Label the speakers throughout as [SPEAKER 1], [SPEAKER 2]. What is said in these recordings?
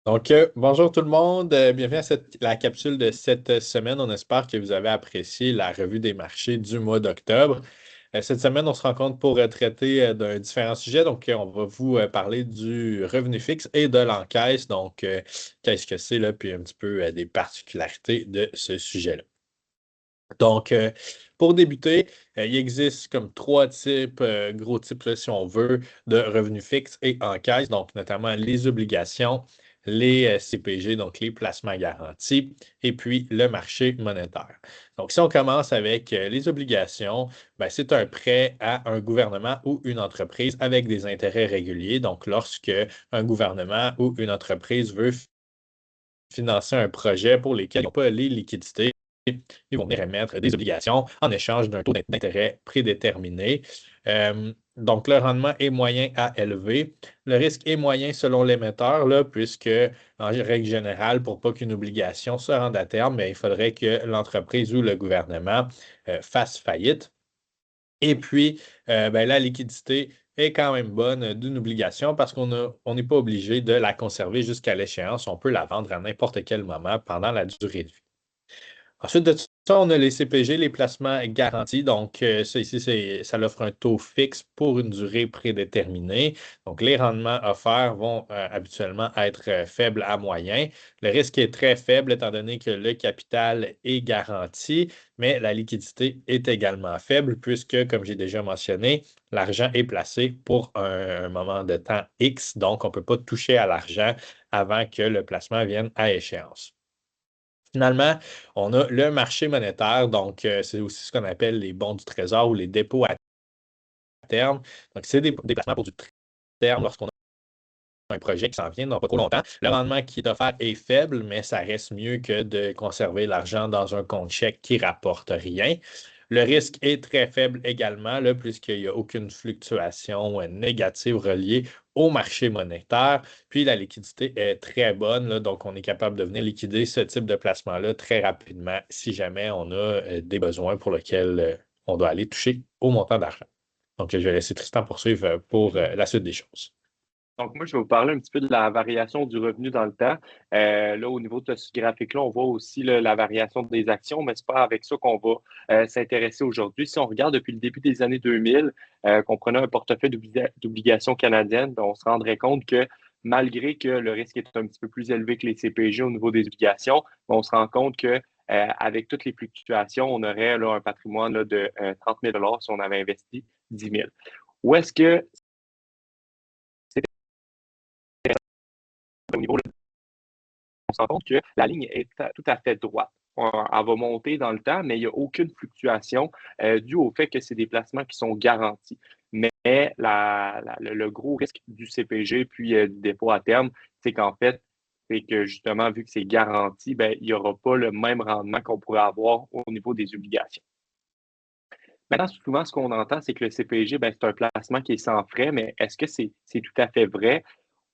[SPEAKER 1] Bonjour tout le monde. Bienvenue à la capsule de cette semaine. On espère que vous avez apprécié la revue des marchés du mois d'octobre. Cette semaine, on se rencontre pour traiter d'un différent sujet. On va vous parler du revenu fixe et de l'encaisse. Qu'est-ce que c'est, là, puis un petit peu des particularités de ce sujet-là. Donc, euh, pour débuter, il existe comme trois types, gros types, là, si on veut, de revenus fixes et en caisse, donc notamment les obligations, les CPG, donc les placements garantis, et puis le marché monétaire. Donc, si on commence avec les obligations, ben, c'est un prêt à un gouvernement ou une entreprise avec des intérêts réguliers. Donc, lorsque un gouvernement ou une entreprise veut financer un projet pour lesquels ils n'ont pas les liquidités, ils vont venir émettre des obligations en échange d'un taux d'intérêt prédéterminé. Donc, le rendement est moyen à élevé. Le risque est moyen selon l'émetteur, là, puisque, en règle générale, pour pas qu'une obligation se rende à terme, mais il faudrait que l'entreprise ou le gouvernement fasse faillite. Et puis, ben, la liquidité est quand même bonne d'une obligation parce on n'est pas obligé de la conserver jusqu'à l'échéance. On peut la vendre à n'importe quel moment pendant la durée de vie. Ensuite de ça, on a les CPG, les placements garantis. Ça ici, ça offre un taux fixe pour une durée prédéterminée. Donc, les rendements offerts vont habituellement être faibles à moyens. Le risque est très faible étant donné que le capital est garanti, mais la liquidité est également faible puisque, comme j'ai déjà mentionné, l'argent est placé pour un moment de temps X. Donc, on ne peut pas toucher à l'argent avant que le placement vienne à échéance. Finalement, on a le marché monétaire, c'est aussi ce qu'on appelle les bons du trésor ou les dépôts à terme. Donc, c'est des placements pour du terme lorsqu'on a un projet qui s'en vient dans pas trop longtemps. Le rendement qui est offert est faible, mais ça reste mieux que de conserver l'argent dans un compte chèque qui ne rapporte rien. Le risque est très faible également, là, puisqu'il n'y a aucune fluctuation négative reliée au marché monétaire. Puis la liquidité est très bonne, là, donc on est capable de venir liquider ce type de placement-là très rapidement si jamais on a des besoins pour lesquels on doit aller toucher au montant d'argent. Donc, je vais laisser Tristan poursuivre pour la suite des choses.
[SPEAKER 2] Donc, moi, je vais vous parler un petit peu de la variation du revenu dans le temps. Là, au niveau de ce graphique-là, on voit aussi là, la variation des actions, mais ce n'est pas avec ça qu'on va s'intéresser aujourd'hui. Si on regarde depuis le début des années 2000, qu'on prenait un portefeuille d'obligations canadiennes, ben, on se rendrait compte que malgré que le risque est un petit peu plus élevé que les CPG au niveau des obligations, ben, on se rend compte que avec toutes les fluctuations, on aurait là, un patrimoine là, de 30 000 si on avait investi 10 000. Où est-ce que c'est au niveau on se rend compte que la ligne est tout à fait droite. Elle va monter dans le temps, mais il n'y a aucune fluctuation due au fait que c'est des placements qui sont garantis. Mais le gros risque du CPG puis du dépôt à terme, c'est qu'en fait, c'est que justement, vu que c'est garanti, ben, il n'y aura pas le même rendement qu'on pourrait avoir au niveau des obligations. Maintenant, souvent, ce qu'on entend, c'est que le CPG, ben, c'est un placement qui est sans frais, mais est-ce que c'est tout à fait vrai?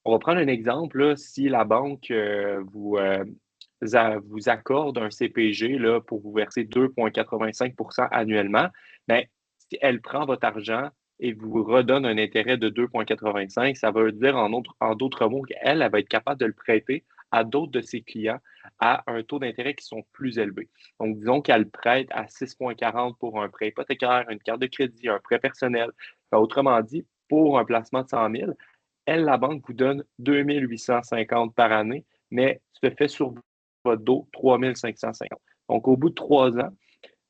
[SPEAKER 2] On va prendre un exemple, là, si la banque vous accorde un CPG là, pour vous verser 2,85 annuellement, bien, si elle prend votre argent et vous redonne un intérêt de 2,85, ça veut dire en d'autres mots qu'elle elle va être capable de le prêter à d'autres de ses clients à un taux d'intérêt qui sont plus élevés. Donc, disons qu'elle prête à 6,40 pour un prêt hypothécaire, une carte de crédit, un prêt personnel. Autrement dit, pour un placement de 100 000, elle, la banque, vous donne 2 850 par année, mais se fait sur votre dos 3 550. Donc, au bout de 3 ans,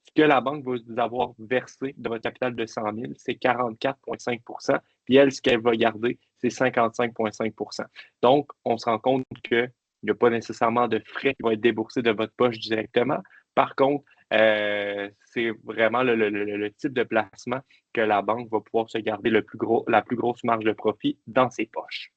[SPEAKER 2] ce que la banque va vous avoir versé de votre capital de 100 000, c'est 44,5 puis elle, ce qu'elle va garder, c'est 55,5 Donc, on se rend compte qu'il n'y a pas nécessairement de frais qui vont être déboursés de votre poche directement. Par contre, c'est vraiment le type de placement que la banque va pouvoir se garder la plus grosse marge de profit dans ses poches.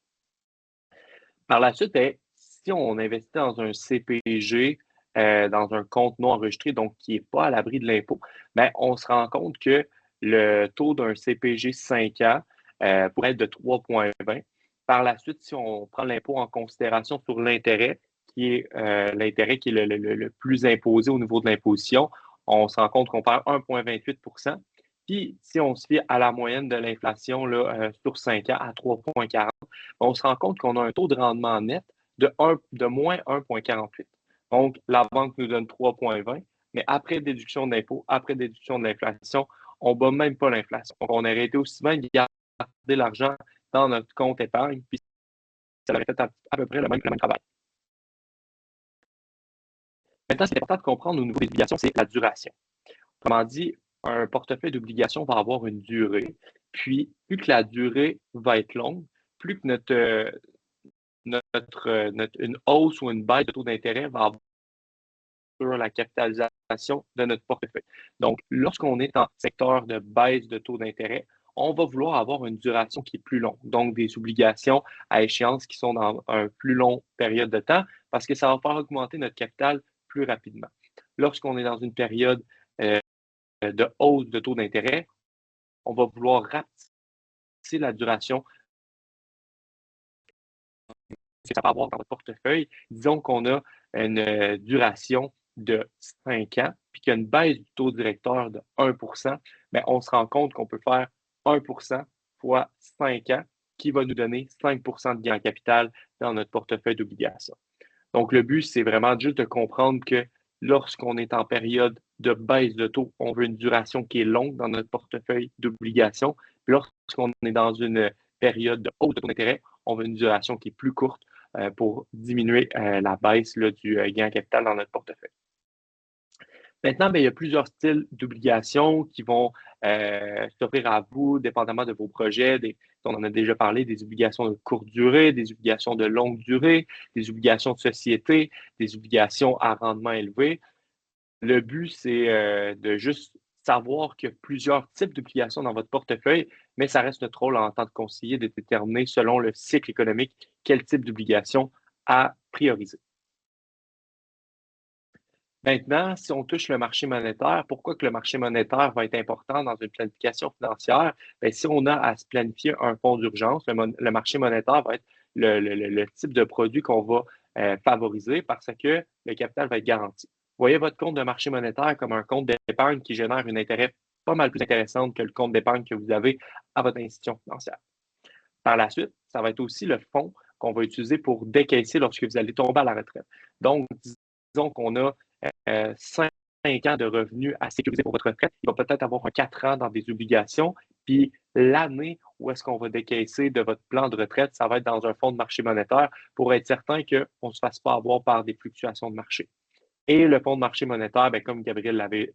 [SPEAKER 2] Par la suite, ben, si on investit dans un CPG, dans un compte non enregistré, donc qui n'est pas à l'abri de l'impôt, ben, on se rend compte que le taux d'un CPG 5 ans pourrait être de 3,20. Par la suite, si on prend l'impôt en considération sur l'intérêt, l'intérêt qui est le plus imposé au niveau de l'imposition, on se rend compte qu'on perd 1,28. Puis, si on se fie à la moyenne de l'inflation là, sur 5 ans à 3,40, on se rend compte qu'on a un taux de rendement net de moins 1,48. Donc, la banque nous donne 3,20, mais après déduction d'impôt, après déduction de l'inflation, on ne bat même pas l'inflation. Donc, on aurait été aussi bien de garder l'argent dans notre compte épargne, puis ça aurait fait à peu près le même travail. Maintenant, ce qui est important de comprendre au niveau des obligations, c'est la duration. Autrement dit, un portefeuille d'obligations va avoir une durée. Puis, plus que la durée va être longue, plus que une hausse ou une baisse de taux d'intérêt va avoir sur la capitalisation de notre portefeuille. Donc, lorsqu'on est en secteur de baisse de taux d'intérêt, on va vouloir avoir une duration qui est plus longue, donc des obligations à échéance qui sont dans un plus long période de temps, parce que ça va faire augmenter notre capital plus rapidement. Lorsqu'on est dans une période de hausse de taux d'intérêt, on va vouloir rapetisser la duration que ça va avoir dans votre portefeuille. Disons qu'on a une duration de 5 ans, puis qu'il y a une baisse du taux directeur de 1 bien, on se rend compte qu'on peut faire 1 fois 5 ans, qui va nous donner 5 de gain en capital dans notre portefeuille d'obligations. Donc, le but, c'est vraiment juste de comprendre que lorsqu'on est en période de baisse de taux, on veut une duration qui est longue dans notre portefeuille d'obligations. Lorsqu'on est dans une période de hausse de taux d'intérêt, on veut une duration qui est plus courte pour diminuer la baisse là, du gain en capital dans notre portefeuille. Maintenant, bien, il y a plusieurs styles d'obligations qui vont s'offrir à vous, dépendamment de vos projets. On en a déjà parlé, des obligations de courte durée, des obligations de longue durée, des obligations de société, des obligations à rendement élevé. Le but, c'est de juste savoir qu'il y a plusieurs types d'obligations dans votre portefeuille, mais ça reste notre rôle en tant que conseiller de déterminer, selon le cycle économique, quel type d'obligation à prioriser. Maintenant, si on touche le marché monétaire, pourquoi que le marché monétaire va être important dans une planification financière? Bien, si on a à se planifier un fonds d'urgence, le marché monétaire va être le type de produit qu'on va favoriser parce que le capital va être garanti. Voyez votre compte de marché monétaire comme un compte d'épargne qui génère un intérêt pas mal plus intéressant que le compte d'épargne que vous avez à votre institution financière. Par la suite, ça va être aussi le fonds qu'on va utiliser pour décaisser lorsque vous allez tomber à la retraite. Donc, disons qu'on a 5 ans de revenus à sécuriser pour votre retraite. Il va peut-être avoir 4 ans dans des obligations. Puis l'année où est-ce qu'on va décaisser de votre plan de retraite, ça va être dans un fonds de marché monétaire pour être certain qu'on ne se fasse pas avoir par des fluctuations de marché. Et le fonds de marché monétaire, bien, comme Gabriel l'avait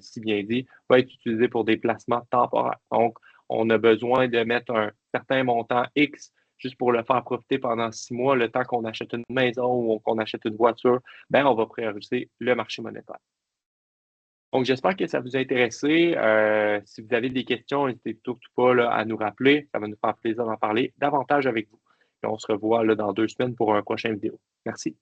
[SPEAKER 2] si bien dit, va être utilisé pour des placements temporaires. Donc, on a besoin de mettre un certain montant X juste pour le faire profiter pendant 6 mois, le temps qu'on achète une maison ou qu'on achète une voiture, bien, on va prioriser le marché monétaire. Donc, j'espère que ça vous a intéressé. Si vous avez des questions, n'hésitez surtout pas là, à nous rappeler. Ça va nous faire plaisir d'en parler davantage avec vous. Et on se revoit là, dans 2 semaines pour un prochain vidéo. Merci.